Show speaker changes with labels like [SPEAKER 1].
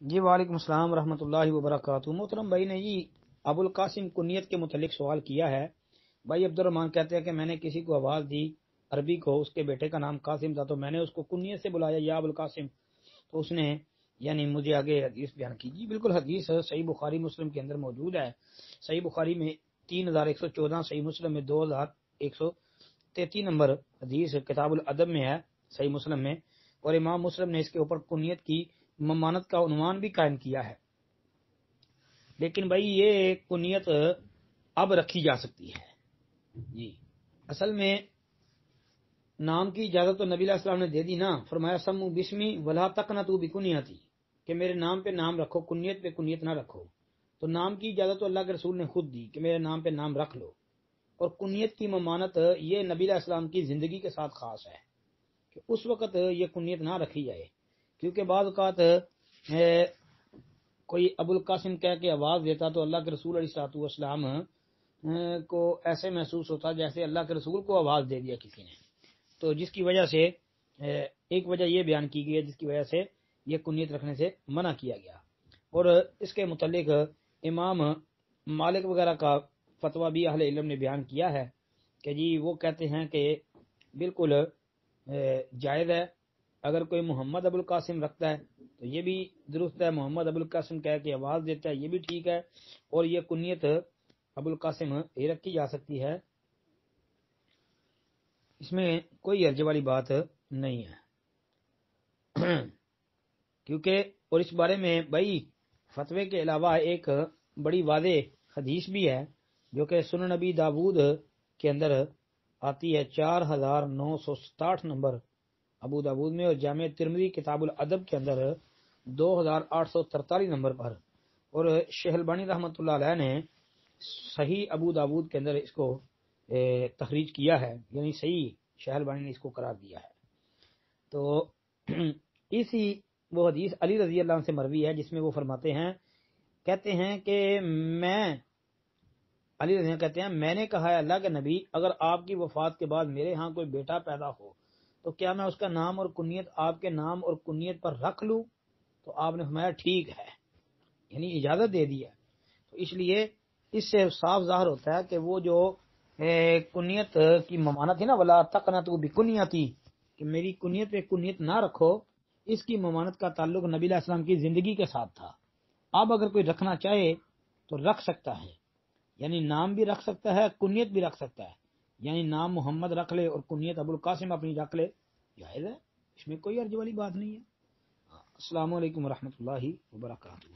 [SPEAKER 1] جی وعلیکم السلام ورحمۃ اللہ وبرکاتہ۔ محترم بھائی نے جی ابو القاسم کنیت کے متعلق سوال کیا ہے۔ بھائی عبد الرحمان کہتے ہیں کہ میں نے کسی کو آواز دی عربی کو، اس کے بیٹے کا نام قاسم تھا تو میں نے اس کو کنیت سے بلایا یا ابو القاسم، تو اس نے یعنی مجھے آگے حدیث بیان کی۔ جی بالکل حدیث صحیح بخاری مسلم کے اندر موجود ہے۔ صحیح بخاری میں 3114، صحیح مسلم میں 2133 نمبر حدیث کتاب الادب میں ہے، صحیح مسلم میں، اور امام مسلم نے اس کے اوپر کنیت کی ممانت کا عنوان بھی قائم کیا ہے۔ لیکن بھائی یہ کنیت اب رکھی جا سکتی ہے۔ جی اصل میں نام کی اجازت تو نبی علیہ السلام نے دے دی نا، فرمایا سمو بسمی ولا تقنطوا بکنیتی، کہ میرے نام پہ نام رکھو، کنیت پہ کنیت نہ رکھو۔ تو نام کی اجازت تو اللہ کے رسول نے خود دی کہ میرے نام پہ نام رکھ لو، اور کنیت کی ممانت یہ نبی علیہ السلام کی زندگی کے ساتھ خاص ہے کہ اس وقت یہ کنیت نہ رکھی جائے، کیونکہ بعض اوقات کوئی ابو القاسم کہہ کے آواز دیتا تو اللہ کے رسول علیہ الصلوۃ والسلام کو ایسے محسوس ہوتا جیسے اللہ کے رسول کو آواز دے دیا کسی نے، تو جس کی وجہ سے ایک وجہ یہ بیان کی گئی ہے جس کی وجہ سے یہ کنیت رکھنے سے منع کیا گیا۔ اور اس کے متعلق امام مالک وغیرہ کا فتویٰ بھی اہل علم نے بیان کیا ہے کہ جی وہ کہتے ہیں کہ بالکل جائز ہے، اگر کوئی محمد ابو القاسم رکھتا ہے تو یہ بھی درست ہے، محمد ابو القاسم کہہ کے آواز دیتا ہے یہ بھی ٹھیک ہے، اور یہ کنیت ابو القاسم یہ رکھی جا سکتی ہے، اس میں کوئی حرج والی بات نہیں ہے۔ کیونکہ اور اس بارے میں بھائی فتوے کے علاوہ ایک بڑی واضح حدیث بھی ہے جو کہ سنن نبی داود کے اندر آتی ہے 4967 نمبر ابو داود میں، اور جامع ترمذی کتاب الادب کے اندر 2843 نمبر پر، اور شیخ البانی رحمۃ اللہ علیہ نے صحیح ابو داود کے اندر اس کو تخریج کیا ہے، یعنی صحیح شیخ البانی نے اس کو قرار دیا ہے۔ تو اسی وہ حدیث علی رضی اللہ عنہ سے مروی ہے جس میں وہ فرماتے ہیں، کہتے ہیں کہ علی رضی اللہ کہتے ہیں میں نے کہا ہے اللہ کے نبی، اگر آپ کی وفات کے بعد میرے ہاں کوئی بیٹا پیدا ہو تو کیا میں اس کا نام اور کنیت آپ کے نام اور کنیت پر رکھ لوں؟ تو آپ نے فرمایا ٹھیک ہے، یعنی اجازت دے دی ہے۔ تو اس لیے اس سے صاف ظاہر ہوتا ہے کہ وہ جو کنیت کی ممانت ہے نا، ولا تقنطوا بکنیتی، کہ میری کنیت پہ کنیت نہ رکھو، اس کی ممانت کا تعلق نبی علیہ السلام کی زندگی کے ساتھ تھا۔ اب اگر کوئی رکھنا چاہے تو رکھ سکتا ہے، یعنی نام بھی رکھ سکتا ہے، کنیت بھی رکھ سکتا ہے، یعنی نام محمد رکھ لے اور کنیت ابو القاسم اپنی رکھ لے، جائز ہے، اس میں کوئی حرج والی بات نہیں ہے۔ السلام علیکم ورحمۃ اللہ وبرکاتہ۔